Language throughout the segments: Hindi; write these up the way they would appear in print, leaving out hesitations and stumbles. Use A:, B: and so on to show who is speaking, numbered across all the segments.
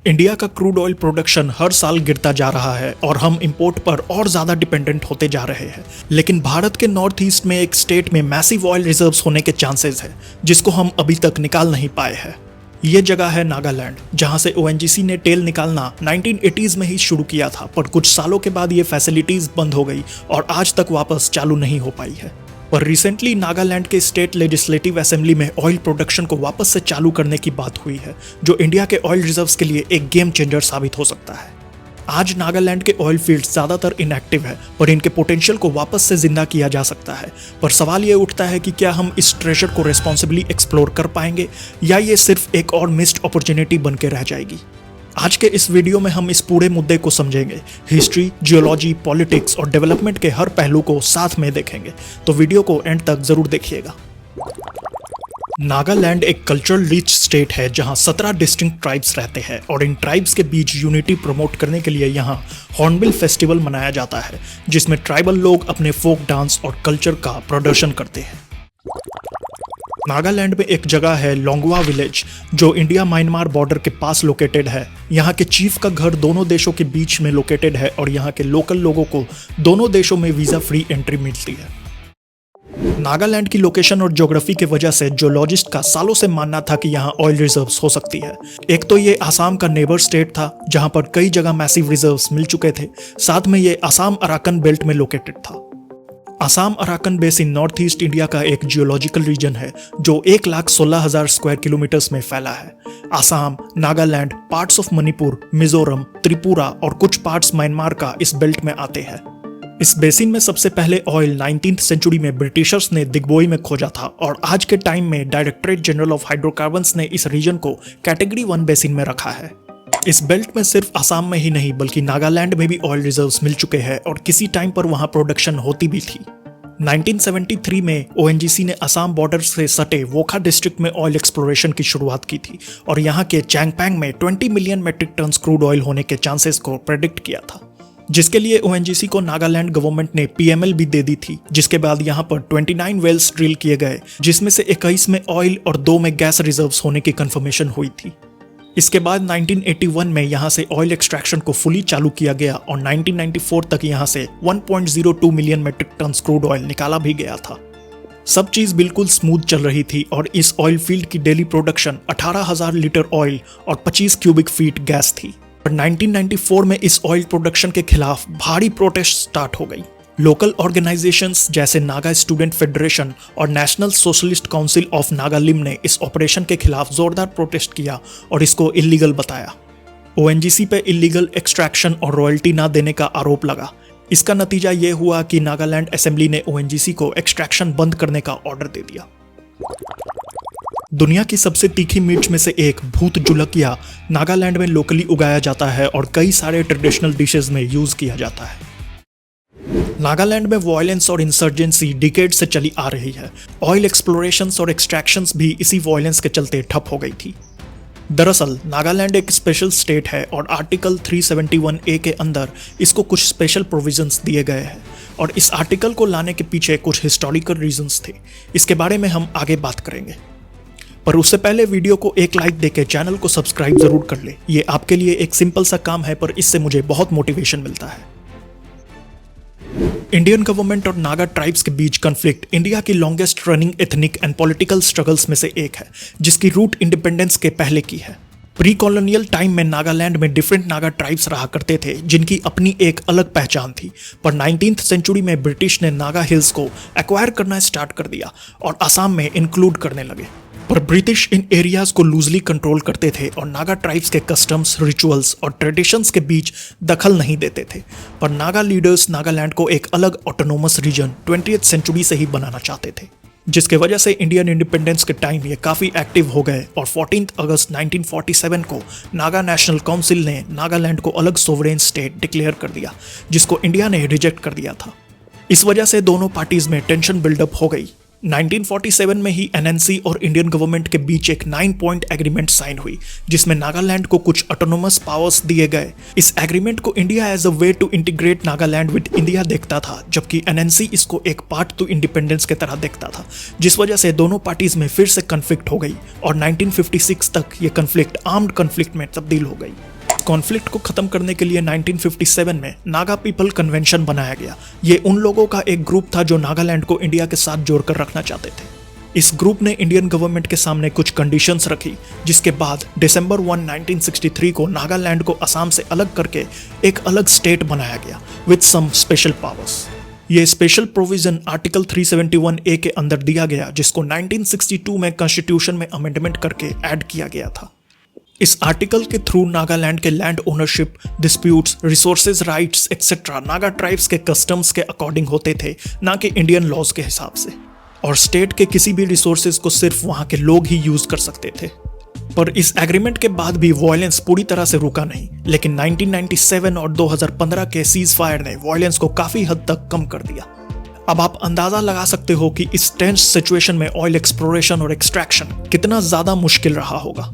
A: इंडिया का क्रूड ऑयल प्रोडक्शन हर साल गिरता जा रहा है और हम इंपोर्ट पर और ज्यादा डिपेंडेंट होते जा रहे हैं। लेकिन भारत के नॉर्थ ईस्ट में एक स्टेट में मैसिव ऑयल रिजर्व्स होने के चांसेस है जिसको हम अभी तक निकाल नहीं पाए हैं। ये जगह है नागालैंड, जहां से ओएनजीसी ने तेल निकालना 1980s में ही शुरू किया था, पर कुछ सालों के बाद ये फैसिलिटीज बंद हो गई और आज तक वापस चालू नहीं हो पाई है। पर रिसेंटली नागालैंड के स्टेट लेजिस्लेटिव असेंबली में ऑयल प्रोडक्शन को वापस से चालू करने की बात हुई है, जो इंडिया के ऑयल रिजर्व्स के लिए एक गेम चेंजर साबित हो सकता है। आज नागालैंड के ऑयल फील्ड्स ज्यादातर इनएक्टिव है, पर इनके पोटेंशियल को वापस से जिंदा किया जा सकता है। पर सवाल ये उठता है कि क्या हम इस ट्रेजर को रेस्पॉन्सिबली एक्सप्लोर कर पाएंगे या ये सिर्फ एक और मिस्ड अपॉर्चुनिटी बन के रह जाएगी। आज के इस वीडियो में हम इस पूरे मुद्दे को समझेंगे, हिस्ट्री, जियोलॉजी, पॉलिटिक्स और डेवलपमेंट के हर पहलू को साथ में देखेंगे, तो वीडियो को एंड तक जरूर देखिएगा। नागालैंड एक कल्चरल रिच स्टेट है जहां 17 डिस्टिंक्ट ट्राइब्स रहते हैं और इन ट्राइब्स के बीच यूनिटी प्रमोट करने के लिए यहां हॉर्नबिल फेस्टिवल मनाया जाता है, जिसमें ट्राइबल लोग अपने फोक डांस और कल्चर का प्रदर्शन करते हैं। नागालैंड में एक जगह है लोंगवा विलेज, जो इंडिया म्यांमार बॉर्डर के पास लोकेटेड है। यहाँ के चीफ का घर दोनों देशों के बीच में लोकेटेड है और यहाँ के लोकल लोगों को दोनों देशों में वीजा फ्री एंट्री मिलती है। नागालैंड की लोकेशन और ज्योग्राफी की वजह से जियोलॉजिस्ट का सालों से मानना था कि यहाँ ऑयल रिजर्व्स हो सकती है। एक तो ये आसाम का नेबर स्टेट था, जहाँ पर कई जगह मैसिव रिजर्व्स मिल चुके थे। साथ में ये आसाम अराकन बेल्ट में लोकेटेड था। Assam Arakan basin north east India का एक जियोलॉजिकल रीजन है जो 1,16,000 स्क्वायर किलोमीटर्स में फैला है। आसाम, नागालैंड, पार्ट्स ऑफ मणिपुर, मिजोरम, त्रिपुरा और कुछ पार्ट्स म्यांमार का इस बेल्ट में आते हैं। इस बेसिन में सबसे पहले ऑयल 19th सेंचुरी में ब्रिटिशर्स ने दिग्बोई में खोजा था और आज के टाइम में डायरेक्टरेट जनरल ऑफ हाइड्रोकार्बन्स ने इस रीजन को कैटेगरी 1 बेसिन में रखा है। इस बेल्ट में सिर्फ आसाम में ही नहीं बल्कि नागालैंड में भी ऑयल रिजर्व्स मिल चुके हैं और किसी टाइम पर वहां प्रोडक्शन होती भी थी। 1973 में ओएनजीसी ने आसाम बॉर्डर से सटे वोखा डिस्ट्रिक्ट में ऑयल एक्सप्लोरेशन की शुरुआत की थी और यहां के चैंगपैंग में 20 million metric ton crude oil होने के चांसेस को प्रेडिक्ट किया था, जिसके लिए ओएनजीसी को नागालैंड गवर्नमेंट ने पीएमएल भी दे दी थी। जिसके बाद यहां पर 29 वेल्स ड्रिल किए गए, जिसमें से 21 में ऑयल और 2 में गैस रिजर्व्स होने की कंफर्मेशन हुई थी। इसके बाद 1981 में यहां से ऑयल एक्सट्रैक्शन को फुली चालू किया गया और 1994 तक यहां से 1.02 million metric ton crude oil निकाला भी गया था। सब चीज बिल्कुल स्मूथ चल रही थी और इस ऑयल फील्ड की डेली प्रोडक्शन 18,000 लीटर ऑयल और 25 क्यूबिक फीट गैस थी। पर 1994 में इस ऑयल प्रोडक्शन के खिलाफ भारी प्रोटेस्ट स्टार्ट हो गई। लोकल ऑर्गेनाइजेशंस जैसे नागा स्टूडेंट फेडरेशन और national socialist council of Nagalim ने इस ऑपरेशन के खिलाफ जोरदार प्रोटेस्ट किया और इसको इलीगल बताया। ओएनजीसी पे इलीगल एक्सट्रैक्शन और रॉयल्टी ना देने का आरोप लगा। इसका नतीजा ये हुआ कि नागालैंड असेंबली ने ओएनजीसी को एक्सट्रैक्शन बंद करने का ऑर्डर दे दिया। दुनिया की सबसे तीखी मिर्च में से एक भूत जुलकिया नागालैंड में लोकली उगाया जाता है और कई सारे ट्रेडिशनल डिशेज में यूज किया जाता है। नागालैंड में वायलेंस और इंसर्जेंसी डिकेड से चली आ रही है। ऑयल एक्सप्लोरेशंस और एक्सट्रैक्शंस भी इसी वायलेंस के चलते ठप हो गई थी। दरअसल नागालैंड एक स्पेशल स्टेट है और आर्टिकल 371A के अंदर इसको कुछ स्पेशल प्रोविजंस दिए गए हैं और इस आर्टिकल को लाने के पीछे कुछ हिस्टोरिकल रीजंस थे। इसके बारे में हम आगे बात करेंगे, पर उससे पहले वीडियो को एक लाइक देके चैनल को सब्सक्राइब जरूर कर ले। ये आपके लिए एक सिंपल सा काम है, पर इससे मुझे बहुत मोटिवेशन मिलता है। इंडियन गवर्नमेंट और नागा ट्राइब्स के बीच कॉन्फ्लिक्ट इंडिया की longest running ethnic and political struggles में से एक है, जिसकी रूट इंडिपेंडेंस के पहले की है। प्री कॉलोनियल टाइम में नागालैंड में डिफरेंट नागा ट्राइब्स रहा करते थे, जिनकी अपनी एक अलग पहचान थी। पर 19th सेंचुरी में ब्रिटिश ने नागा हिल्स को एक्वायर करना स्टार्ट कर दिया और असम में इंक्लूड करने लगे। पर ब्रिटिश इन एरियाज को लूजली कंट्रोल करते थे और नागा ट्राइब्स के कस्टम्स, रिचुअल्स और ट्रेडिशंस के बीच दखल नहीं देते थे। पर नागा लीडर्स नागालैंड को एक अलग ऑटोनोमस रीजन 20th सेंचुरी से ही बनाना चाहते थे, जिसके वजह से इंडियन इंडिपेंडेंस के टाइम ये काफ़ी एक्टिव हो गए और 14 अगस्त 1947 को नागा नेशनल काउंसिल ने नागालैंड को अलग सोवरेन स्टेट डिक्लेयर कर दिया, जिसको इंडिया ने रिजेक्ट कर दिया था। इस वजह से दोनों पार्टीज में टेंशन बिल्डअप हो गई। 1947 में ही एनएनसी और इंडियन गवर्नमेंट के बीच एक 9 पॉइंट एग्रीमेंट साइन हुई, जिसमें नागालैंड को कुछ ऑटोनोमस पावर्स दिए गए। इस एग्रीमेंट को India as a way to integrate Nagaland with India देखता था, जबकि एनएनसी इसको एक पार्ट टू इंडिपेंडेंस की तरह देखता था, जिस वजह से दोनों पार्टीज में फिर से कन्फ्लिक्ट हो गई और 1956 तक ये कन्फ्लिक्ट आर्म्ड कन्फ्लिक्ट में तब्दील हो गई। कॉन्फ्लिक्ट को खत्म करने के लिए 1957 में नागा पीपल कन्वेंशन बनाया गया। ये उन लोगों का एक ग्रुप था जो नागालैंड को इंडिया के साथ जोड़कर रखना चाहते थे। इस ग्रुप ने इंडियन गवर्नमेंट के सामने कुछ कंडीशंस रखी, जिसके बाद दिसंबर 1, 1963 को नागालैंड को असम से अलग करके एक अलग स्टेट बनाया गया विद सम स्पेशल पावर्स। ये स्पेशल प्रोविजन आर्टिकल 371A के अंदर दिया गया, जिसको 1962 में कॉन्स्टिट्यूशन में अमेंडमेंट करके ऐड किया गया था। इस आर्टिकल के थ्रू नागालैंड के land ownership, disputes, resources rights etcetera Naga tribes के कस्टम्स के अकॉर्डिंग होते थे, ना कि इंडियन लॉज के हिसाब से। और स्टेट के किसी भी रिसोर्सेज को सिर्फ वहां के लोग ही यूज कर सकते थे। पर इस एग्रीमेंट के बाद भी वायलेंस पूरी तरह से रुका नहीं, लेकिन 1997 और 2015 के सीज फायर ने वायलेंस को काफी हद तक कम कर दिया। अब आप अंदाजा लगा सकते हो कि इस टेंस सिचुएशन में ऑयल एक्सप्लोरेशन और एक्सट्रैक्शन कितना ज्यादा मुश्किल रहा होगा।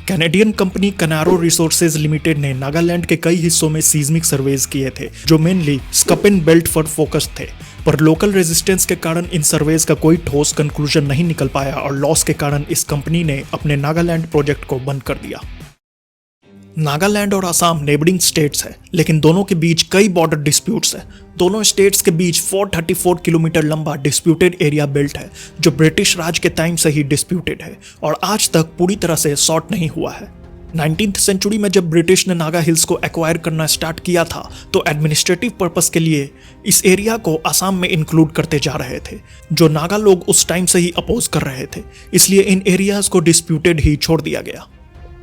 A: कैनेडियन कंपनी कनारो रिसोर्सेज लिमिटेड ने नागालैंड के कई हिस्सों में सीज्मिक सर्वेज किए थे, जो मेनली स्कपिन बेल्ट पर फोकस थे। पर लोकल रेजिस्टेंस के कारण इन सर्वेज का कोई ठोस कंक्लूजन नहीं निकल पाया और लॉस के कारण इस कंपनी ने अपने नागालैंड प्रोजेक्ट को बंद कर दिया। नागालैंड और असम नेबरिंग स्टेट्स है, लेकिन दोनों के बीच कई बॉर्डर डिस्प्यूट्स है। दोनों स्टेट्स के बीच 434 किलोमीटर लंबा डिस्प्यूटेड एरिया बेल्ट है, जो ब्रिटिश राज के टाइम से ही डिस्प्यूटेड है और आज तक पूरी तरह से सॉर्ट नहीं हुआ है। 19th सेंचुरी में जब ब्रिटिश ने नागा हिल्स को एक्वायर करना स्टार्ट किया था, तो एडमिनिस्ट्रेटिव पर्पस के लिए इस एरिया को असम में इंक्लूड करते जा रहे थे, जो नागा लोग उस टाइम से ही अपोज कर रहे थे। इसलिए इन एरियाज को डिस्प्यूटेड ही छोड़ दिया गया।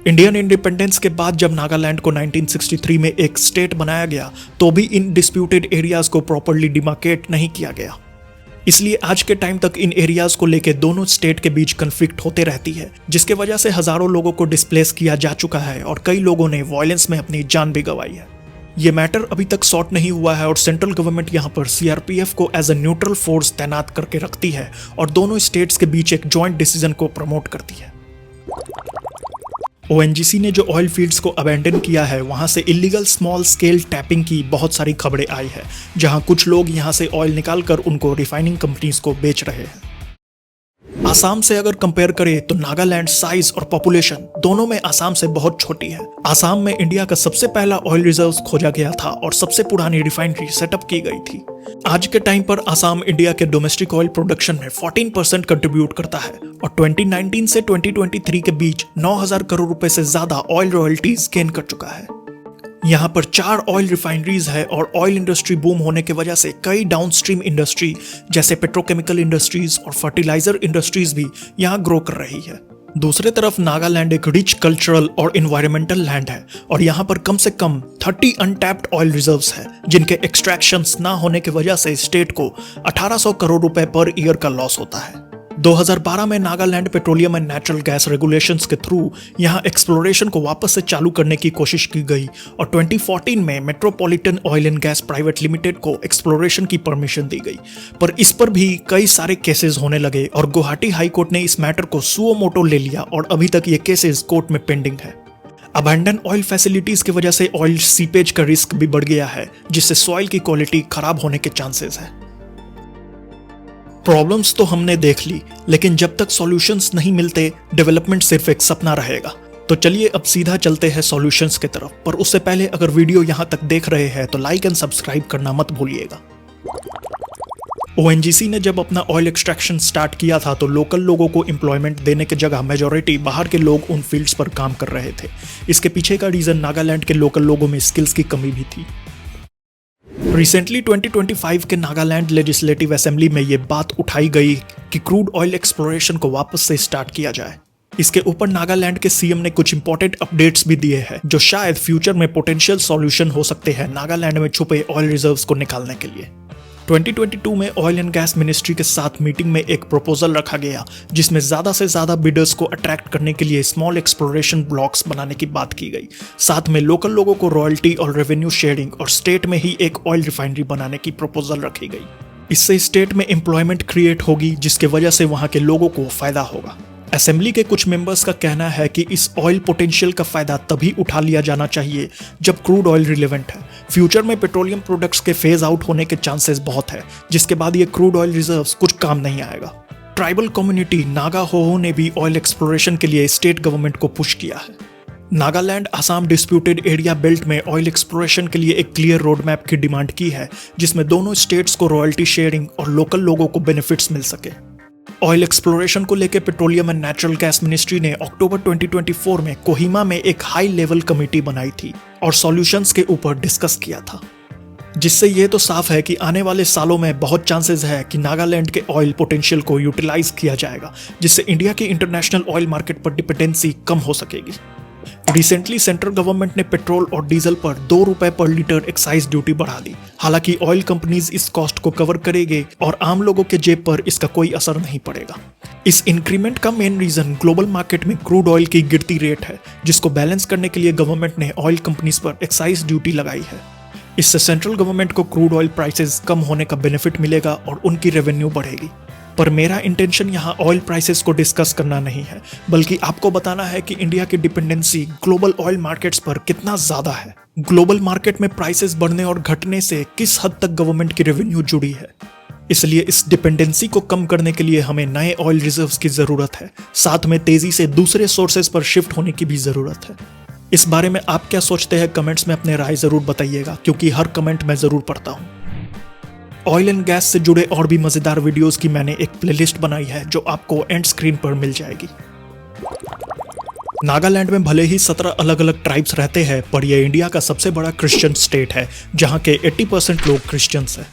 A: इंडियन इंडिपेंडेंस के बाद जब नागालैंड को 1963 में एक स्टेट बनाया गया, तो भी इन डिस्प्यूटेड एरियाज को प्रॉपर्ली डिमार्केट नहीं किया गया। इसलिए आज के टाइम तक इन एरियाज को लेकर दोनों स्टेट के बीच कन्फ्लिक्ट होते रहती है, जिसके वजह से हजारों लोगों को डिस्प्लेस किया जा चुका है और कई लोगों ने वायलेंस में अपनी जान भी गंवाई है। ये मैटर अभी तक सॉर्ट नहीं हुआ है और सेंट्रल गवर्नमेंट यहाँ पर सीआरपीएफ को एज ए न्यूट्रल फोर्स तैनात करके रखती है और दोनों स्टेट्स के बीच एक जॉइंट डिसीजन को प्रमोट करती है। ओएनजीसी ने जो ऑयल फील्ड्स को अबैंडन किया है, वहां से इलीगल स्मॉल स्केल टैपिंग की बहुत सारी खबरें आई है, जहां कुछ लोग यहां से ऑयल निकालकर उनको रिफाइनिंग कंपनीज को बेच रहे हैं। आसाम से अगर कंपेयर करें तो नागालैंड साइज और पॉपुलेशन दोनों में आसाम से बहुत छोटी है। आसाम में इंडिया का सबसे पहला ऑयल रिजर्व्स खोजा गया था और सबसे पुरानी रिफाइनरी सेटअप की गई थी। आज के टाइम पर आसाम इंडिया के डोमेस्टिक ऑयल प्रोडक्शन में 14% कंट्रीब्यूट करता है और 2019 से 2023 के बीच 9,000 करोड़ रुपए से ज्यादा ऑयल रॉयल्टीज गेन कर चुका है। यहाँ पर 4 ऑयल रिफाइनरीज है और ऑयल इंडस्ट्री बूम होने की वजह से कई डाउनस्ट्रीम इंडस्ट्री जैसे पेट्रोकेमिकल इंडस्ट्रीज और फर्टिलाइजर इंडस्ट्रीज भी यहाँ ग्रो कर रही है। दूसरे तरफ नागालैंड एक रिच कल्चरल और एनवायरमेंटल लैंड है और यहाँ पर कम से कम 30 अनटैप्ड ऑयल रिजर्व्स है, जिनके एक्सट्रैक्शंस ना होने की वजह से स्टेट को 1800 करोड़ रुपए पर ईयर का लॉस होता है। 2012 में Nagaland petroleum and natural gas regulations के थ्रू यहां एक्सप्लोरेशन को वापस से चालू करने की कोशिश की गई और 2014 में metropolitan oil and gas private limited को एक्सप्लोरेशन की परमिशन दी गई। पर इस पर भी कई सारे केसेस होने लगे और गुवाहाटी हाई कोर्ट ने इस मैटर को सुओ मोटो ले लिया और अभी तक ये केसेस कोर्ट में पेंडिंग है। अबैंडन ऑयल फैसिलिटीज की वजह से ऑयल सीपेज का रिस्क भी बढ़ गया है, जिससे सॉइल की क्वालिटी खराब होने के चांसेस है। प्रॉब्लम्स तो हमने देख ली, लेकिन जब तक सॉल्यूशंस नहीं मिलते, डेवलपमेंट सिर्फ एक सपना रहेगा। तो चलिए अब सीधा चलते हैं सॉल्यूशंस की तरफ, पर उससे पहले अगर वीडियो यहां तक देख रहे हैं तो लाइक एंड सब्सक्राइब करना मत भूलिएगा। ओएनजीसी ने जब अपना ऑयल एक्सट्रैक्शन स्टार्ट किया था तो लोकल लोगों को एम्प्लॉयमेंट देने के जगह मेजॉरिटी बाहर के लोग उन फील्ड्स पर काम कर रहे थे। इसके पीछे का रीजन नागालैंड के लोकल लोगों में स्किल्स की कमी भी थी। रिसेंटली 2025 के नागालैंड लेजिस्लेटिव असेंबली में ये बात उठाई गई कि क्रूड ऑयल एक्सप्लोरेशन को वापस से स्टार्ट किया जाए। इसके ऊपर नागालैंड के सीएम ने कुछ इंपॉर्टेंट अपडेट्स भी दिए हैं, जो शायद फ्यूचर में पोटेंशियल सॉल्यूशन हो सकते हैं नागालैंड में छुपे ऑयल रिजर्व्स को निकालने के लिए। 2022 में ऑयल एंड गैस मिनिस्ट्री के साथ मीटिंग में एक प्रपोजल रखा गया, जिसमें ज्यादा से ज्यादा बिडर्स को अट्रैक्ट करने के लिए स्मॉल एक्सप्लोरेशन ब्लॉक्स बनाने की बात की गई। साथ में लोकल लोगों को रॉयल्टी और रेवेन्यू शेयरिंग और स्टेट में ही एक ऑयल रिफाइनरी बनाने की प्रपोजल रखी गई। इससे स्टेट में एम्प्लॉयमेंट क्रिएट होगी, जिसके वजह से वहां के लोगों को फायदा होगा। असेंबली के कुछ मेंबर्स का कहना है कि इस ऑयल पोटेंशियल का फायदा तभी उठा लिया जाना चाहिए जब क्रूड ऑयल रिलेवेंट है। फ्यूचर में पेट्रोलियम प्रोडक्ट्स के फेज आउट होने के चांसेस बहुत है, जिसके बाद ये क्रूड ऑयल रिजर्व्स कुछ काम नहीं आएगा। ट्राइबल कम्युनिटी नागा होहो ने भी ऑयल एक्सप्लोरेशन के लिए स्टेट गवर्नमेंट को पुश किया है। Nagaland Assam disputed area belt में ऑयल एक्सप्लोरेशन के लिए एक क्लियर रोड मैप की डिमांड की है, जिसमें दोनों स्टेट्स को रॉयल्टी शेयरिंग और लोकल लोगों को बेनिफिट्स मिल सके। ऑयल एक्सप्लोरेशन को लेकर petroleum and natural gas ministry ने अक्टूबर 2024 में कोहिमा में एक हाई लेवल कमेटी बनाई थी और सॉल्यूशंस के ऊपर डिस्कस किया था, जिससे ये तो साफ है कि आने वाले सालों में बहुत चांसेस है कि नागालैंड के ऑयल पोटेंशियल को यूटिलाइज किया जाएगा, जिससे इंडिया की इंटरनेशनल ऑयल मार्केट पर डिपेंडेंसी कम हो सकेगी। रिसेंटली सेंट्रल गवर्नमेंट ने पेट्रोल और डीजल पर 2 रुपए पर लीटर एक्साइज ड्यूटी बढ़ा दी। हालांकि ऑयल कंपनीज इस कॉस्ट को कवर करेंगे और आम लोगों के जेब पर इसका कोई असर नहीं पड़ेगा। इस इंक्रीमेंट का मेन रीजन ग्लोबल मार्केट में क्रूड ऑयल की गिरती रेट है, जिसको बैलेंस करने के लिए गवर्नमेंट ने ऑयल कंपनीज पर एक्साइज ड्यूटी लगाई है। इससे सेंट्रल गवर्नमेंट को क्रूड ऑयल प्राइसेस कम होने का बेनिफिट मिलेगा और उनकी रेवेन्यू बढ़ेगी। पर मेरा इंटेंशन यहाँ ऑयल प्राइसेस को डिस्कस करना नहीं है, बल्कि आपको बताना है कि इंडिया की डिपेंडेंसी ग्लोबल ऑयल मार्केट्स पर कितना ज्यादा है। ग्लोबल मार्केट में प्राइसेस बढ़ने और घटने से किस हद तक गवर्नमेंट की रेवेन्यू जुड़ी है। इसलिए इस डिपेंडेंसी को कम करने के लिए हमें नए ऑयल रिजर्व्स की जरूरत है, साथ में तेजी से दूसरे सोर्सेज पर शिफ्ट होने की भी जरूरत है। इस बारे में आप क्या सोचते हैं, कमेंट्स में अपने राय जरूर बताइएगा, क्योंकि हर कमेंट मैं जरूर पढ़ता हूँ। ऑयल एंड गैस से जुड़े और भी मजेदार वीडियोस की मैंने एक प्लेलिस्ट बनाई है जो आपको एंड स्क्रीन पर मिल जाएगी। नागालैंड में भले ही 17 अलग अलग ट्राइब्स रहते हैं, पर यह इंडिया का सबसे बड़ा क्रिश्चियन स्टेट है, जहां के 80% लोग क्रिश्चियंस हैं।